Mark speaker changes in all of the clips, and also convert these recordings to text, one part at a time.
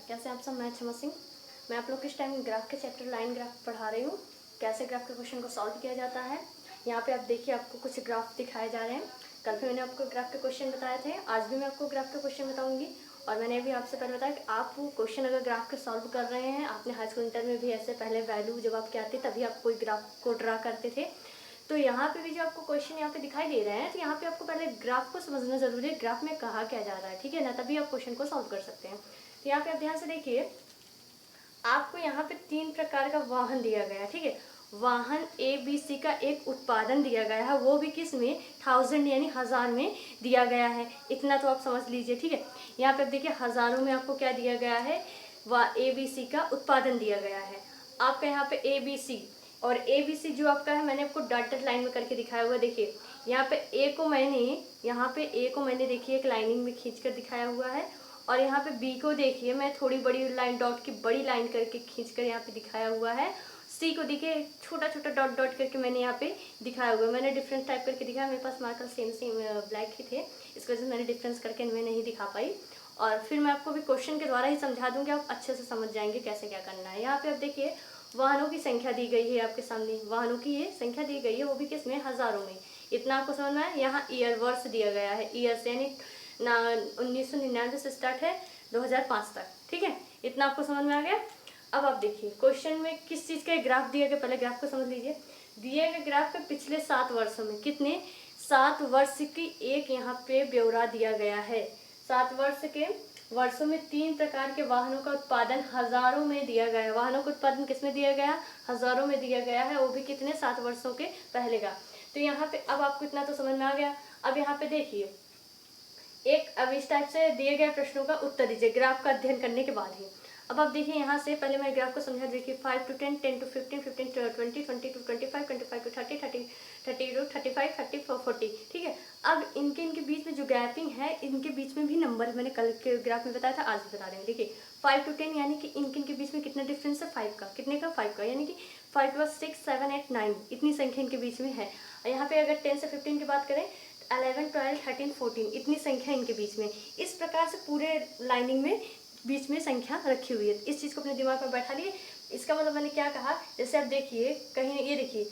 Speaker 1: कैसे आप सब। मैं क्षमा सिंह। मैं आप लोग किस टाइम ग्राफ के चैप्टर लाइन ग्राफ पढ़ा रही हूँ। कैसे ग्राफ के क्वेश्चन को सॉल्व किया जाता है। यहाँ पे आप देखिए, आपको कुछ ग्राफ दिखाए जा रहे हैं। कल भी मैंने आपको ग्राफ के क्वेश्चन बताए थे, आज भी मैं आपको ग्राफ के क्वेश्चन बताऊंगी। और मैंने भी आपसे पहले बताया कि आप वो क्वेश्चन अगर ग्राफ के सॉल्व कर रहे हैं, आपने हाई स्कूल इंटर में भी ऐसे पहले वैल्यू जब आपके आती तभी आप कोई ग्राफ को ड्रा करते थे। तो यहाँ पे भी जो आपको क्वेश्चन यहाँ पे दिखाई दे रहे हैं, तो यहाँ पे आपको पहले ग्राफ को समझना जरूरी है, ग्राफ में कहा क्या जा रहा है, ठीक है ना, तभी आप क्वेश्चन को सॉल्व कर सकते हैं। तो यहाँ पे आप ध्यान से देखिए, आपको यहाँ पे 3 प्रकार का वाहन दिया गया है, ठीक है। वाहन ए बी सी का एक उत्पादन दिया गया है, वो भी किस में, 1000 यानी 1000 में दिया गया है। इतना तो आप समझ लीजिए, ठीक है। यहाँ पे देखिए हजारों में आपको क्या दिया गया है, वह ए बी सी का उत्पादन दिया गया है। आपका यहाँ पे ए बी सी और ए बी सी जो आपका है, मैंने आपको डॉटेड लाइन में करके दिखाया हुआ। देखिए यहाँ पे ए को मैंने देखिए एक लाइनिंग में खींच कर दिखाया हुआ है, और यहाँ पे बी को देखिए मैं थोड़ी बड़ी लाइन, डॉट की बड़ी लाइन करके खींच कर यहाँ पे दिखाया हुआ है। सी को देखिए छोटा छोटा डॉट डॉट करके मैंने यहाँ पे दिखाया हुआ है। मैंने डिफरेंस टाइप करके दिखाया, मेरे पास मार्कर सेम ब्लैक ही थे, इस वजह से मैंने डिफरेंस करके मैं नहीं दिखा पाई। और फिर मैं आपको भी क्वेश्चन के द्वारा ही समझा दूंगी, आप अच्छे से समझ जाएंगे कैसे क्या करना है। यहाँ पे आप देखिए वाहनों की संख्या दी गई है आपके सामने, वाहनों की ये संख्या दी गई है, वो भी किसमें, हजारों में। इतना आपको समझ में है। यहाँ ईयर वर्ष दिया गया है, ईयर से यानी 1999 से स्टार्ट है 2005 तक, ठीक है। इतना आपको समझ में आ गया। अब आप देखिए क्वेश्चन में किस चीज़ का ग्राफ दिया गया, पहले ग्राफ को समझ लीजिए। दिए गए ग्राफ पे पिछले 7 वर्षों में कितने, 7 वर्ष की एक यहाँ पे ब्यौरा दिया गया है। 7 वर्ष के वर्षों में 3 प्रकार के वाहनों का उत्पादन हजारों में दिया गया है। वाहनों का उत्पादन किसमें दिया गया, हजारों में दिया गया है, वो भी कितने, 7 वर्षों के पहले का। तो यहाँ पे अब आपको इतना तो समझ में आ गया। अब यहाँ पे देखिए अब इस टाइप से दिए गए प्रश्नों का उत्तर दीजिए ग्राफ का अध्ययन करने के बाद ही। अब आप देखिए यहाँ से पहले मैं ग्राफ को समझा। देखिए 5 to 10, 10 to 15, 15 to 20, 20 to 25, 25 to 30, 30 to 35, 30 to 40, ठीक है। अब इनके बीच में जो गैपिंग है, इनके बीच में भी नंबर मैंने कल के ग्राफ में बताया था, आज भी बता रहे हैं। देखिए 5 to 10 यानी कि इनके बीच में कितना डिफरेंस है, 5 का। कितने का, 5 का, यानी कि 5 + 6, 7, 8, 9 इतनी संख्या इनके बीच में है। यहाँ पे अगर 10 से 15 की बात करें, 11, 12, 13, 14 इतनी संख्या इनके बीच में। इस प्रकार से पूरे लाइनिंग में बीच में संख्या रखी हुई है। इस चीज़ को अपने दिमाग में बैठा लिए। इसका मतलब मैंने क्या कहा, जैसे आप देखिए कहीं ये देखिए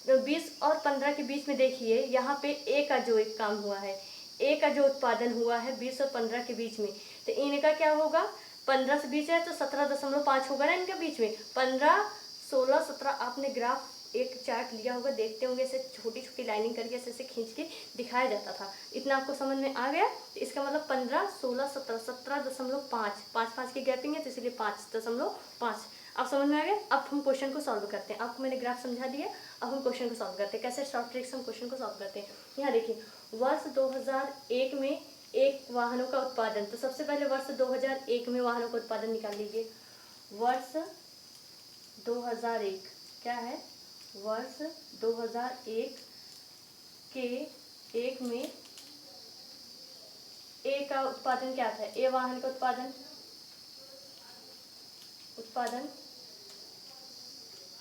Speaker 1: 20 और 15 के बीच में देखिए यहाँ पे ए का जो एक काम हुआ है, ए का जो उत्पादन हुआ है 20 और 15 के बीच में, तो इनका क्या होगा, 15 से 20 है तो 17.5 होगा ना इनके बीच में। 15, 16, 17 आपने ग्राफ एक चार्ट लिया होगा, देखते होंगे, ऐसे छोटी छोटी लाइनिंग करके ऐसे खींच के दिखाया जाता था। इतना आपको समझ में आ गया। तो इसका मतलब 15, 16, 17, 17.5, 5 की गैपिंग है, तो इसलिए 5.5 आप समझ में आ गया। अब हम क्वेश्चन को सॉल्व करते हैं। आपको मैंने ग्राफ समझा दिया, अब हम क्वेश्चन को सॉल्व करते हैं। कैसे शॉर्ट ट्रिक से हम क्वेश्चन को सॉल्व करते हैं। यहाँ देखिए वर्ष 2001 में एक वाहनों का उत्पादन, तो सबसे पहले वर्ष 2001 में वाहनों का उत्पादन निकाल लीजिए। वर्ष 2001 क्या है, वर्ष 2001 के एक में ए का उत्पादन क्या था, ए वाहन का उत्पादन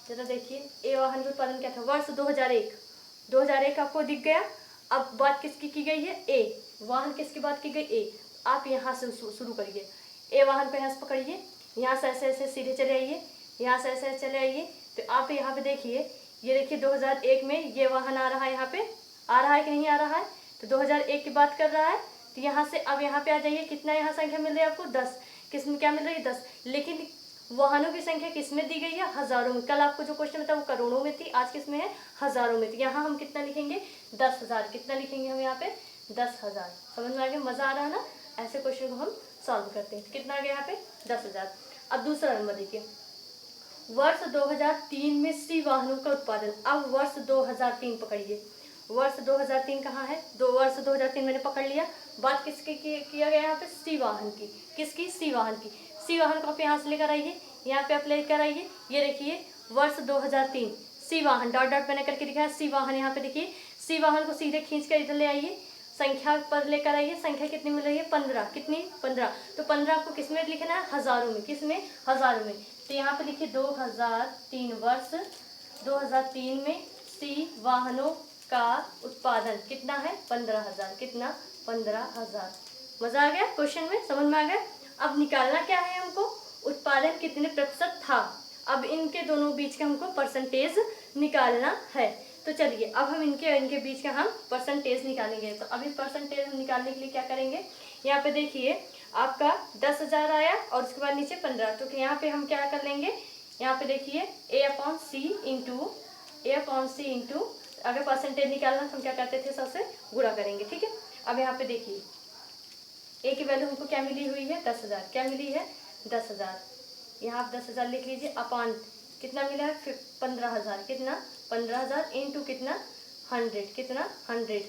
Speaker 1: जरा देखिए ए वाहन का उत्पादन क्या था, वर्ष 2001 आपको दिख गया। अब बात किसकी की गई है, ए वाहन किसकी बात की गई, ए। आप यहाँ से शुरू करिए, ए वाहन को यहाँ से पकड़िए, यहाँ से ऐसे ऐसे सीधे चले आइए, यहाँ से ऐसे चले आइए। तो आप यहाँ पे देखिए, ये देखिए 2001 में ये वाहन आ रहा है, यहाँ पे आ रहा है कि नहीं आ रहा है, तो 2001 की बात कर रहा है। तो यहाँ से अब यहाँ पे आ जाइए, कितना यहाँ संख्या मिल रही है आपको, 10। किसमें क्या मिल रही है, 10। लेकिन वाहनों की संख्या किसमें दी गई है, हजारों में। कल आपको जो क्वेश्चन था वो करोड़ों में थी, आज किसमें है, हजारों में। तो यहाँ हम कितना लिखेंगे, 10,000। कितना लिखेंगे हम यहाँ पे, 10,000। समझ में आ गया, मजा आ रहा है ना। ऐसे क्वेश्चन को हम सॉल्व करते हैं। कितना आ गया यहाँ पे, 10,000। अब दूसरा नंबर देखिए, वर्ष 2003 में सी वाहनों का उत्पादन। अब वर्ष 2003 पकड़िए, वर्ष 2003 कहाँ है, वर्ष 2003 मैंने पकड़ लिया। बात किसकी किया गया यहाँ पे, सी वाहन की। किसकी, सी वाहन की। सी वाहन को आप यहाँ से लेकर आइए, यहाँ पे आप लेकर आइए। ये देखिए वर्ष 2003 सी वाहन, डॉट डॉट मैंने करके दिखाया, सी वाहन। यहाँ पे देखिए सी वाहन को सीधे खींच कर इधर ले आइए, संख्या पर लेकर आइए। संख्या कितनी मिल रही है, 15। कितनी, 15। तो 15 को किस में लिखना है, हजारों में। किस में, हजारों में। तो यहाँ पे लिखिए 2003, वर्ष 2003 में सी वाहनों का उत्पादन कितना है, 15,000। कितना, 15,000। मजा आ गया, क्वेश्चन में समझ में आ गया। अब निकालना क्या है हमको, उत्पादन कितने प्रतिशत था। अब इनके दोनों बीच का हमको परसेंटेज निकालना है। तो चलिए अब हम इनके बीच का हम परसेंटेज निकालेंगे। तो अभी परसेंटेज हम निकालने के लिए क्या करेंगे, यहाँ पे देखिए आपका 10,000 आया और उसके बाद नीचे 15। तो यहाँ पे हम क्या कर लेंगे, यहाँ पे देखिए A/C इंटू अगर परसेंटेज निकालना तो हम क्या करते थे, सबसे गुणा करेंगे। ठीक है, अब यहाँ पे देखिए ए की वैल्यू हमको क्या मिली हुई है, 10,000। क्या मिली है, 10,000। यहाँ आप 10,000 लिख लीजिए, अपान कितना मिला है, 15,000। कितना, 15,000 इंटू कितना, 100। कितना, 100।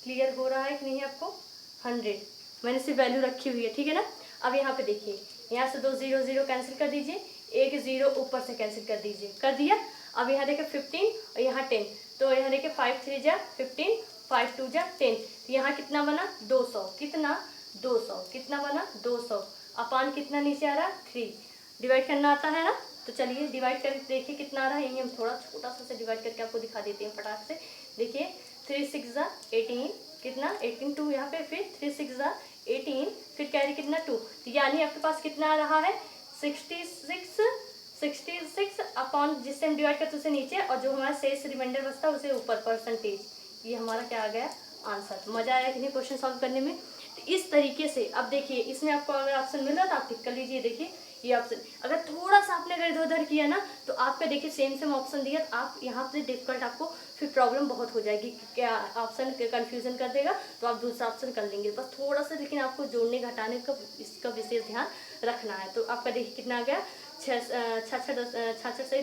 Speaker 1: क्लियर हो रहा है कि नहीं आपको, 100 मैंने सिर्फ वैल्यू रखी हुई है। ठीक है ना। अब यहाँ पे देखिए, यहाँ से 2 0 0 कैंसिल कर दीजिए, एक 0 ऊपर से कैंसिल कर दीजिए, कर दिया। अब यहाँ देखिए 15 और यहाँ 10, तो यहाँ देखिए 5 3 जा 15, 5 2 जा 10। तो यहाँ कितना बना, 200। कितना, 200। कितना बना, 200। अपान कितना नीचे आ रहा, 3। डिवाइड करना आता है ना, तो चलिए डिवाइड करके देखिए कितना आ रहा है। यही हम थोड़ा छोटा सा डिवाइड करके आपको दिखा देते हैं फटाक से। देखिए 3 6 जा 18, कितना 18, 2 यहाँ पे, फिर 3 6 जा 18, फिर कैरी कितना 2। तो यानी आपके पास कितना आ रहा है, 66 अपॉन जिससे हम डिवाइड करते उसे नीचे, और जो हमारा शेष रिमाइंडर बचता है उसे ऊपर, परसेंटेज। ये हमारा क्या आ गया, आंसर। मजा आया कि नहीं क्वेश्चन सॉल्व करने में। तो इस तरीके से अब देखिए इसमें आपको अगर ऑप्शन मिल रहा था आप टिक कर लीजिए। देखिए ये ऑप्शन, अगर थोड़ा सा आपने अगर इधर उधर किया ना तो आपका देखिए सेम ऑप्शन दिया, तो आप यहाँ से डिफिकल्ट आपको फिर प्रॉब्लम बहुत हो जाएगी, क्या ऑप्शन कंफ्यूजन कर देगा, तो आप दूसरा ऑप्शन कर लेंगे। बस थोड़ा सा लेकिन आपको जोड़ने घटाने का इसका विशेष ध्यान रखना है। तो आपका देखिए कितना आ गया, 66 से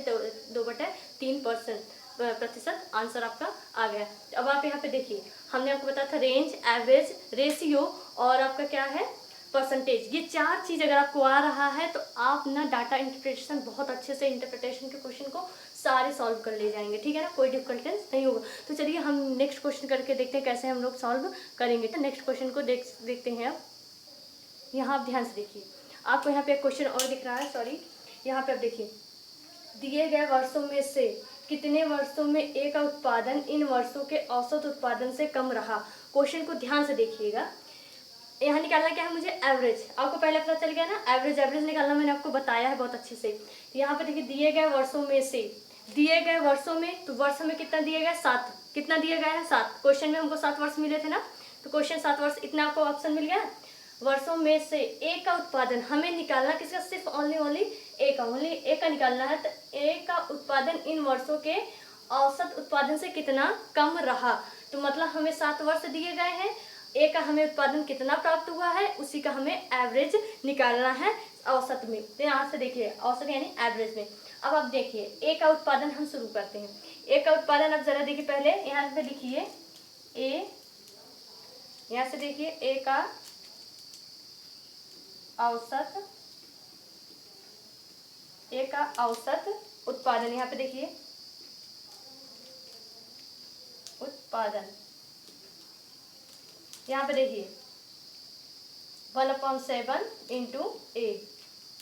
Speaker 1: 2/3% प्रतिशत आंसर आपका आ गया। अब आप यहाँ पे देखिए हमने आपको बताया था रेंज, एवरेज, रेशियो और आपका क्या है, परसेंटेज। ये 4 चीज़ अगर आपको आ रहा है तो आप ना डाटा इंटरप्रिटेशन बहुत अच्छे से इंटरप्रिटेशन के क्वेश्चन को सारे सॉल्व कर ले जाएंगे। ठीक है ना, कोई डिफिकल्टेंस नहीं होगा। तो चलिए हम नेक्स्ट क्वेश्चन करके देखते हैं कैसे हम लोग सॉल्व करेंगे। तो नेक्स्ट क्वेश्चन को देखते हैं। अब यहाँ आप ध्यान से देखिए, आपको यहाँ पे एक क्वेश्चन और दिख रहा है, सॉरी। यहाँ पे आप देखिए, दिए गए वर्षों में से कितने वर्षों में ए का उत्पादन इन वर्षों के औसत उत्पादन से कम रहा। क्वेश्चन को ध्यान से देखिएगा। यहाँ निकालना क्या है मुझे, एवरेज। आपको पहले पता चल गया ना, एवरेज निकालना मैंने आपको बताया है बहुत अच्छे से। यहाँ पे देखिए दिए गए वर्षों में से, दिए गए वर्षों में, तो वर्ष में कितना दिया गया, 7। कितना दिया गया है, 7। क्वेश्चन में हमको 7 वर्ष मिले थे ना, तो क्वेश्चन 7 वर्ष, इतना आपको ऑप्शन मिल गया। वर्षों में से ए का उत्पादन हमें निकालना किसका, सिर्फ ओनली ए का निकालना है। तो ए का उत्पादन इन वर्षों के औसत उत्पादन से कितना कम रहा। तो मतलब हमें 7 वर्ष दिए गए हैं, ए का हमें उत्पादन कितना प्राप्त हुआ है, उसी का हमें एवरेज निकालना है औसत में। तो यहाँ से देखिए औसत यानी एवरेज में। अब आप देखिए ए का उत्पादन हम शुरू करते हैं। ए का उत्पादन अब जरा देखिए, पहले यहाँ पे लिखिए ए, यहाँ से देखिए ए का औसत, ए का औसत उत्पादन, यहाँ पे देखिए उत्पादन, यहाँ पे देखिए 1/7 इंटू ए,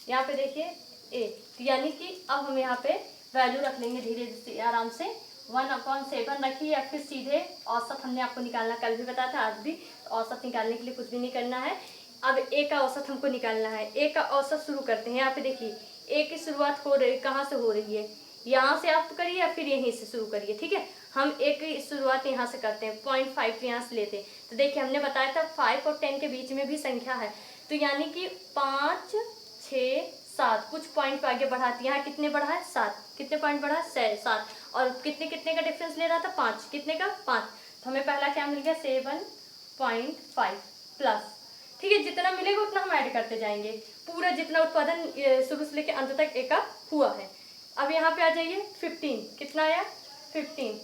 Speaker 1: यहाँ पे देखिए ए। तो यानी कि अब हम यहाँ पे वैल्यू रख लेंगे धीरे धीरे आराम से। 1/7 रखिए या फिर सीधे औसत हमने आपको निकालना, कल भी बताया था आज भी। औसत निकालने के लिए कुछ भी नहीं करना है। अब ए का औसत हमको निकालना है। ए का औसत शुरू करते हैं। यहाँ पे देखिए ए की शुरुआत हो रही, कहाँ से हो रही है, यहाँ से आप करिए या फिर यहीं से शुरू करिए। ठीक है, हम ए की शुरुआत यहाँ से करते हैं, 0.5 यहाँ से लेते हैं। तो देखिए हमने बताया था 5 और 10 के बीच में भी संख्या है, तो यानी कि 5 6 7 कुछ पॉइंट आगे बढ़ाती है। यहाँ कितने बढ़ा है, 7। कितने पॉइंट बढ़ा है, 7। और कितने का डिफरेंस ले रहा था, 5। कितने का, 5। तो हमें पहला क्या मिल गया, 7.5 प्लस। ठीक है, जितना मिलेगा उतना हम ऐड करते जाएंगे, पूरा जितना उत्पादन शुरू से लेकर अंत तक ए का हुआ है। अब यहाँ पे आ जाइए 15, कितना आया 15।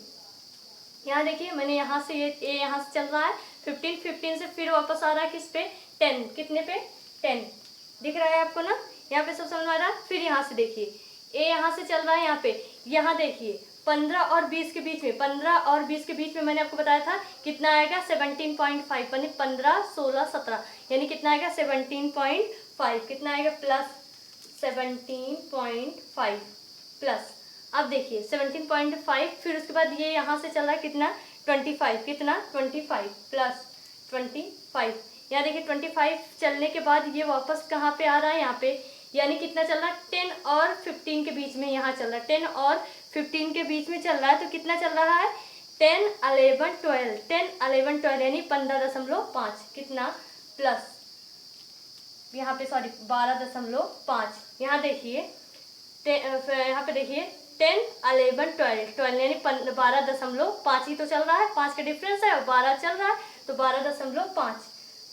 Speaker 1: यहाँ देखिए मैंने यहाँ से ए यहाँ से चल रहा है 15 से फिर वापस आ रहा है किस पे, 10। कितने पे, 10। दिख रहा है आपको ना, यहाँ पे सब समझ में आ रहा है। फिर यहाँ से देखिए ए यहाँ से चल रहा है यहाँ पे, यहाँ देखिए 15 और 20 के बीच में, 15 और 20 के बीच में मैंने आपको बताया था कितना आएगा 17.5, यानी 15 16 17, यानी कितना आएगा 17.5। कितना आएगा, प्लस 17.5 प्लस। अब देखिए 17.5, फिर उसके बाद ये यहाँ से चल रहा है कितना 25। कितना 25 प्लस 25। यहाँ देखिए 25 चलने के बाद ये वापस कहाँ पे आ रहा है, यहाँ पे यानी कितना चल रहा है, 10 और 15 के बीच में यहाँ चल रहा है, 10 और 15 के बीच में चल रहा है। तो कितना चल रहा है, 10, 11, 12, 10, 11, 12 यानी 15.5 कितना प्लस यहाँ पे सॉरी 12.5। यहाँ देखिए यहाँ पे देखिए 10, 11, 12, 12 यानी 12.5 ही तो चल रहा है, 5 का डिफरेंस है और 12 चल रहा है, तो 12.5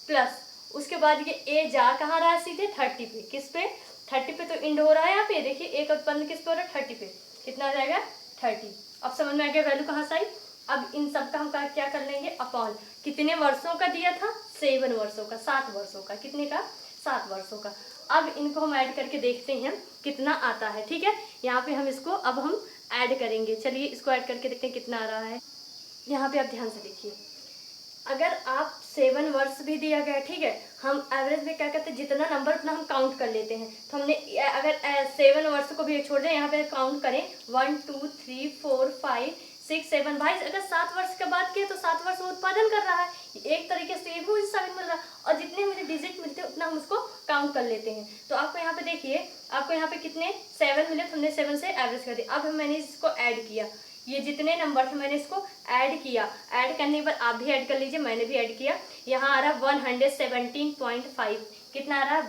Speaker 1: प्लस उसके बाद ये ए जा कहाँ रहा है, सीधे 30 पे। किस पे, 30 पे तो इंड हो रहा है यहाँ पे। देखिए ए का उत्पन्न किस पे हो रहा है, 30 पे। कितना आ जाएगा, 30। अब समझ में आ गया वैल्यू कहाँ से आई। अब इन सब का हम क्या कर लेंगे, अपॉन कितने वर्षों का दिया था, 7 वर्षों का, 7 वर्षों का। कितने का, 7 वर्षों का। अब इनको हम ऐड करके देखते हैं कितना आता है। ठीक है, यहाँ पे हम इसको अब हम ऐड करेंगे। चलिए इसको ऐड करके देखते हैं कितना आ रहा है। यहाँ पे आप ध्यान से देखिए, अगर आप 7 वर्ष भी दिया गया, ठीक है, हम एवरेज में क्या करते हैं, जितना नंबर उतना हम काउंट कर लेते हैं। तो हमने अगर 7 वर्ष को भी छोड़ दें, यहाँ पे काउंट करें 1 2 3 4 5 6 7। भाई अगर 7 वर्ष के बाद किए तो 7 वर्ष उत्पादन कर रहा है, एक तरीके से भी मुझे साबित मिल रहा है। और जितने मुझे डिजिट मिलते हैं उतना हम उसको काउंट कर लेते हैं। तो आपको यहाँ पे देखिए, आपको यहाँ पे कितने 7 मिले, तो हमने 7 से एवरेज कर दिया। अब मैंने इसको ऐड किया, ये जितने नंबर थे मैंने इसको ऐड किया। ऐड करने के बाद आप भी ऐड कर लीजिए, मैंने भी ऐड किया। यहाँ आ रहा है 117.5। कितना आ रहा है,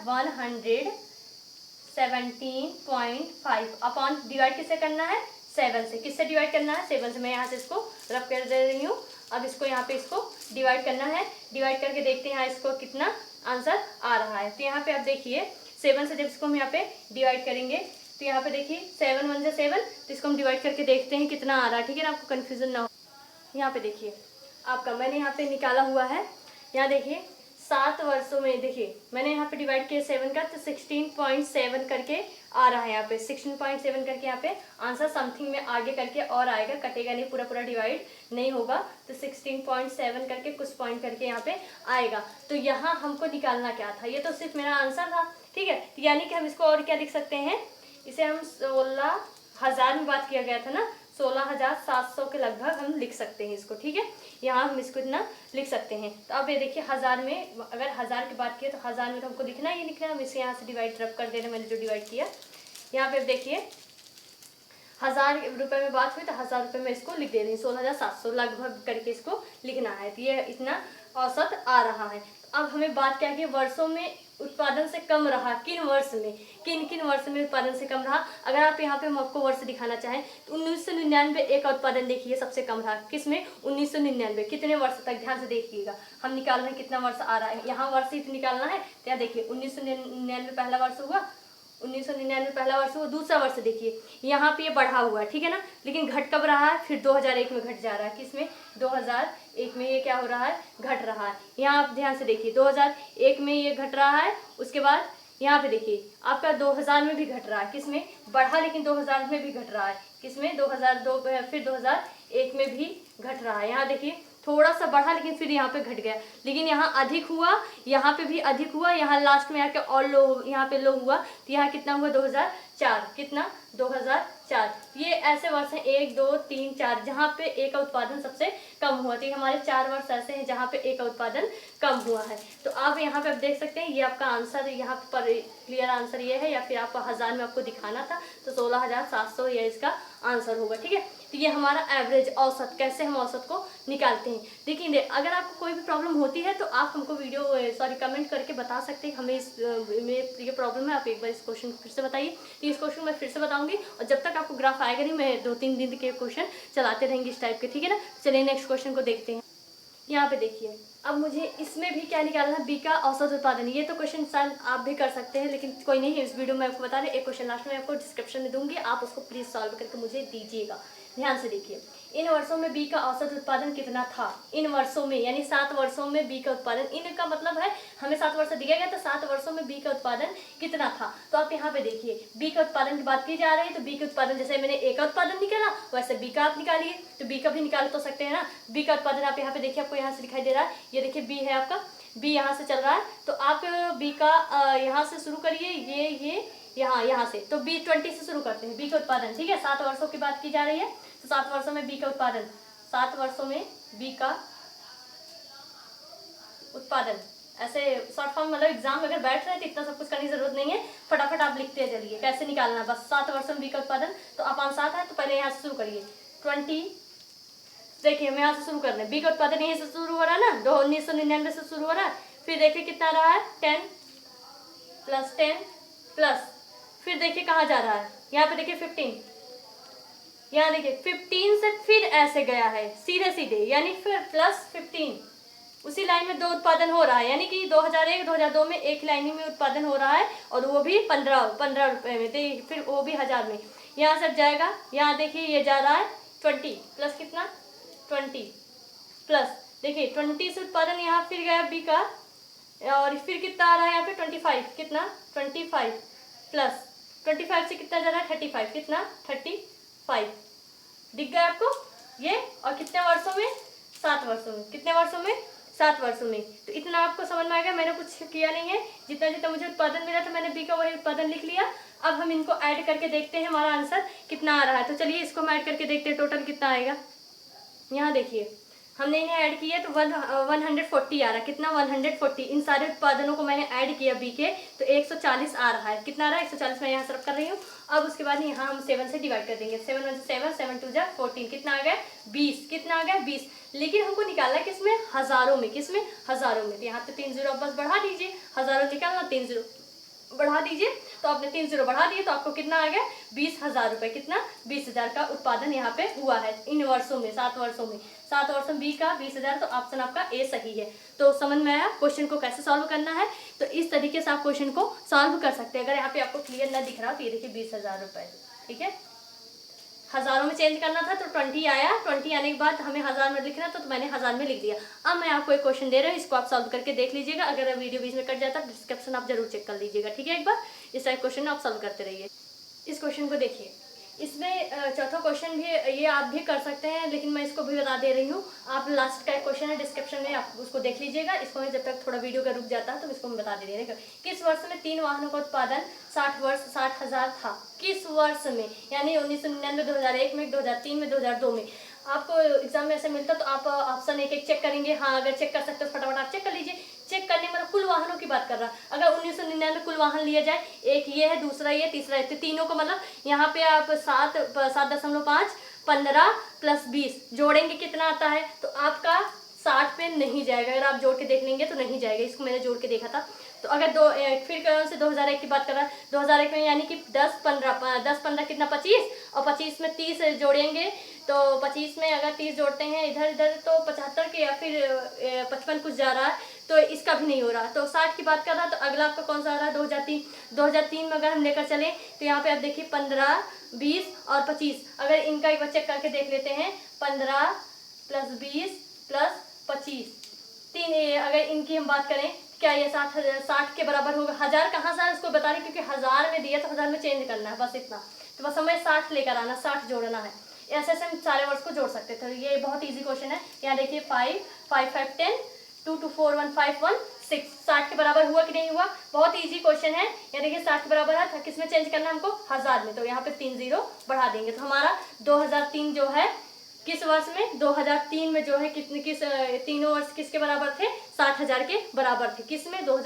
Speaker 1: 117.5 अपॉन डिवाइड किससे करना है, 7 से। किससे डिवाइड करना है, 7 से। मैं यहाँ से इसको रफ कर दे रही हूँ। अब इसको यहाँ पे इसको डिवाइड करना है। डिवाइड करके देखते हैं यहाँ इसको कितना आंसर आ रहा है। तो यहाँ पे आप देखिए 7 से जब इसको हम यहाँ पे डिवाइड करेंगे तो यहाँ पे देखिए 7 1 से 7, तो इसको हम डिवाइड करके देखते हैं कितना आ रहा है। ठीक है ना, आपको कन्फ्यूजन ना हो। यहाँ पे देखिए आपका मैंने यहाँ पे निकाला हुआ है। यहाँ देखिए 7 वर्षों में, देखिए मैंने यहाँ पे डिवाइड किया 7 का, तो 16.7 करके आ रहा है। यहाँ पे 16.7 करके यहाँ पे आंसर समथिंग में आगे करके और आएगा, कटेगा नहीं, पूरा पूरा डिवाइड नहीं होगा। तो 16.7 करके कुछ पॉइंट करके यहाँ पे आएगा। तो यहाँ हमको निकालना क्या था, ये तो सिर्फ मेरा आंसर था। ठीक है, यानी कि हम इसको और क्या लिख सकते हैं, इसे हम 16,000 में बात किया गया था ना, 16,700 के लगभग हम लिख सकते हैं इसको। ठीक है, यहाँ हम इसको इतना लिख सकते हैं। तो अब ये देखिए 1000 में, अगर 1000 की बात की तो 1000 में तो हमको लिखना है, ये लिखना है। हम इसे यहाँ से डिवाइड रब कर दे रहे हैं, मैंने जो डिवाइड किया। यहाँ पे देखिए 1000 रुपये में बात हुई तो 1000 रुपये में इसको लिख दे रही हूँ, 16,700 लगभग करके इसको लिखना है। तो ये इतना औसत आ रहा है। अब हमें बात क्या की, वर्षों में उत्पादन से कम रहा, किन वर्ष में, किन किन वर्ष में उत्पादन से कम रहा। अगर आप यहाँ पे हम आपको वर्ष दिखाना चाहें तो 1999 एक का उत्पादन देखिए सबसे कम रहा। किसमें, 1999। कितने वर्ष तक, ध्यान से देखिएगा, हम निकाल रहे हैं कितना वर्ष आ रहा है। यहाँ वर्ष ही तो निकालना है। तो यहाँ देखिए 1999 पहला वर्ष हुआ, 1999 पहला वर्ष हुआ। दूसरा वर्ष देखिए यहाँ पे ये बढ़ा हुआ है, ठीक है ना, लेकिन घट कब रहा है, फिर 2001 में घट जा रहा है। किसमें, 2001 में ये क्या हो रहा है, घट रहा है। यहाँ आप ध्यान से देखिए 2001 में ये घट रहा है। उसके बाद यहाँ पे देखिए आपका 2000 में भी घट रहा है। किसमें, बढ़ा लेकिन 2000 में भी घट रहा है। किसमें, 2002, फिर 2001 में भी घट रहा है। यहाँ देखिए थोड़ा सा बढ़ा लेकिन फिर यहाँ पे घट गया, लेकिन यहाँ अधिक हुआ, यहाँ पे भी अधिक हुआ, यहाँ लास्ट में आके और लो, यहाँ पे लो हुआ। तो यहाँ कितना हुआ, 2004। कितना, 2004। ये ऐसे वर्ष हैं 1 2 3 4 जहाँ पे ए का उत्पादन सबसे कम हुआ। तो हमारे 4 वर्ष ऐसे हैं जहाँ पे ए का उत्पादन कम हुआ है। तो आप यहाँ पे आप देख सकते हैं, ये आपका आंसर यहाँ पर क्लियर आंसर ये है, या फिर आपको 1000 में आपको दिखाना था तो 16,700 ये इसका आंसर होगा। ठीक है, तो ये हमारा एवरेज, औसत, कैसे हम औसत को निकालते हैं। देखिए अगर आपको कोई भी प्रॉब्लम होती है तो आप हमको कमेंट करके बता सकते हैं, हमें में ये प्रॉब्लम है, आप एक बार इस क्वेश्चन को फिर से बताइए। तो इस क्वेश्चन मैं फिर से बताऊंगी, और जब तक आपको ग्राफ आएगा नहीं, मैं 2-3 दिन के क्वेश्चन चलाते रहेंगे इस टाइप के। ठीक है ना, चलिए नेक्स्ट क्वेश्चन को देखते हैं। यहाँ पे देखिए अब मुझे इसमें भी क्या निकालना है, बी का औसत उत्पादन। ये तो क्वेश्चन शायद आप भी कर सकते हैं, लेकिन कोई नहीं, इस वीडियो में आपको बता दें, एक क्वेश्चन लास्ट में आपको डिस्क्रिप्शन में दूंगी, आप उसको प्लीज सॉल्व करके मुझे दीजिएगा। ध्यान से देखिए, इन वर्षों में बी का औसत उत्पादन कितना था। इन वर्षों में यानी 7 वर्षों में बी का उत्पादन, इनका मतलब है हमें 7 वर्ष दिया गया तो 7 वर्षों में बी का उत्पादन कितना था। तो आप यहाँ पे देखिए बी का उत्पादन की बात की जा रही है, तो बी का उत्पादन जैसे मैंने ए का उत्पादन निकाला वैसे बी का आप निकालिए, तो बी का भी निकाल तो सकते हैं ना। बी का उत्पादन आप यहाँ पे देखिए, आपको यहाँ से दिखाई दे रहा है, ये देखिए बी है आपका, बी यहाँ से चल रहा है। तो आप बी का यहाँ से शुरू करिए, ये यहाँ से, तो B20 से शुरू करते हैं बी का उत्पादन। ठीक है, 7 वर्षों की बात की जा रही है, तो 7 वर्षों में बी का उत्पादन, 7 वर्षों में बी का उत्पादन ऐसे शॉर्ट फॉर्म मतलब एग्जाम अगर बैठ रहे हैं तो इतना सब कुछ करने की जरूरत नहीं है, फटाफट आप लिखते चलिए कैसे निकालना है बस। 7 वर्षों में बी का उत्पादन, तो अपान 7 है तो पहले यहाँ से शुरू करिए 20। देखिए हम यहाँ से शुरू कर रहे हैं, बी का उत्पादन यहीं से शुरू हो रहा है ना, 1999 से शुरू हो रहा है। फिर देखिए कितना रहा है 10 + 10 प्लस, फिर देखिए कहाँ जा रहा है, यहाँ पे देखिए 15, यहाँ देखिए 15 से फिर ऐसे गया है सीधे सीधे, यानी फिर +15, उसी लाइन में 2 उत्पादन हो रहा है, यानी कि 2001 2002 में एक लाइन में उत्पादन हो रहा है और वो भी 15 रुपए में, फिर वो भी 1000 में। यहाँ से जाएगा, यहाँ देखिए ये जा रहा है 20 प्लस कितना 20 प्लस, देखिए 20 से उत्पादन यहाँ फिर गया बी का, और फिर कितना आ रहा है यहाँ पे 25, कितना 25 प्लस 25 से कितना जा रहा है 35, कितना 35, दिख गया आपको ये। और कितने वर्षों में 7 वर्षों में, कितने वर्षों में 7 वर्षों में। तो इतना आपको समझ में आ गया, मैंने कुछ किया नहीं है, जितना जितना मुझे उत्पादन मिला था मैंने बी का वही उत्पादन लिख लिया। अब हम इनको ऐड करके देखते हैं हमारा आंसर कितना आ रहा है। तो चलिए इसको हम ऐड करके देखते हैं टोटल कितना आएगा। यहाँ देखिए हमने इन्हें ऐड किया तो 140 आ रहा है, कितना 140। इन सारे उत्पादनों को मैंने ऐड किया बी के, तो 140 आ रहा है। कितना आ रहा है 140, मैं यहाँ सरफ कर रही हूँ। अब उसके बाद यहाँ हम 7 से डिवाइड कर देंगे, 7 1 7 7 2 14, कितना आ गया 20, कितना आ गया 20। लेकिन हमको निकालना है किसमें, हजारों में, किसमें हजारों में। तो यहाँ पे 3 जीरो बस बढ़ा दीजिए, हजारों निकालना 3 जीरो बढ़ा दीजिए, तो आपने 3 जीरो बढ़ा दिए तो आपको कितना आ गया 20,000 रुपए, कितना 20,000 का उत्पादन यहाँ पे हुआ है इन वर्षों में, 7 वर्षों में। 7 वर्षों बी का 20,000, तो ऑप्शन आपका ए सही है। तो समझ में आया क्वेश्चन को कैसे सॉल्व करना है। तो इस तरीके से आप क्वेश्चन को सॉल्व कर सकते हैं। अगर यहाँ पे आपको क्लियर ना दिख रहा तो ये देखिए 20,000 रुपए, ठीक है। हजारों में चेंज करना था तो 20 आया, 20 आने के बाद हमें 1000 में लिखना था तो मैंने 1000 में लिख दिया। अब मैं आपको एक क्वेश्चन दे रहा हूँ, इसको आप सॉल्व करके देख लीजिएगा। अगर वीडियो बीच में कट जाता है डिस्क्रिप्शन आप जरूर चेक कर लीजिएगा, ठीक है। एक बार इस टाइप क्वेश्चन आप सॉल्व करते रहिए। इस क्वेश्चन को देखिए, इसमें चौथा क्वेश्चन भी ये आप भी कर सकते हैं, लेकिन मैं इसको भी बता दे रही हूँ। आप लास्ट का एक क्वेश्चन है डिस्क्रिप्शन में, आप उसको देख लीजिएगा। इसको मैं जब तक थोड़ा वीडियो का रुक जाता है तो इसको मैं बता दे रही हूँ। किस वर्ष में 3 वाहनों का उत्पादन 60,000 था, किस वर्ष में, यानी 1999, 2001 में, 2003 में, 2002 में। आपको एग्जाम में ऐसे मिलता तो आप ऑप्शन एक एक चेक करेंगे। हाँ अगर चेक कर सकते हो फटाफट आप चेक कर लीजिए। चेक करने मतलब कुल वाहनों की बात कर रहा। अगर 1999 कुल वाहन लिया जाए, एक ये है, दूसरा ये, तीसरा है, तो तीनों को मतलब यहाँ पे आप 7.5 15 + 20 जोड़ेंगे कितना आता है, तो आपका 60 पे नहीं जाएगा। अगर आप जोड़ के देख लेंगे तो नहीं जाएगा, इसको मैंने जोड़ के देखा था। तो अगर फिर कौन से 2001 की बात कर रहा है, 2001 में यानी कि 10 15 कितना 25, और 25 में 30 जोड़ेंगे तो 25 में अगर 30 जोड़ते हैं इधर इधर तो 75 के या फिर 55 कुछ जा रहा है, तो इसका भी नहीं हो रहा। तो 60 की बात कर रहा है, तो अगला आपका कौन सा आ रहा है 2003 में अगर हम लेकर चले तो यहाँ पे आप देखिए 15 20 और 25। अगर इनका एक बार चेक करके देख लेते हैं, 15 + 20 + 25, तीन, अगर इनकी हम बात करें क्या ये 60 के बराबर होगा। 1000 कहाँ से उसको बता रही, क्योंकि 1000 में दिया तो 1000 में चेंज करना है, बस इतना। तो बस हमें 60 लेकर आना, 60 जोड़ना है। ऐसे ऐसे हम सारे वर्ड्स को जोड़ सकते थे। ये बहुत इजी क्वेश्चन है। यहाँ देखिए 5 5 5 10 2 2 4 1 5 1 6, 60 के बराबर हुआ कि नहीं हुआ। बहुत इजी क्वेश्चन है। यहाँ देखिए 60 के बराबर है, किस में चेंज करना है हमको 1000 में, तो यहाँ पे 3 जीरो बढ़ा देंगे। तो हमारा 2003 जो है किस वर्ष में, 2003 में जो है किस तीनों वर्ष किसके बराबर थे 60,000 के बराबर थे। किस में 2000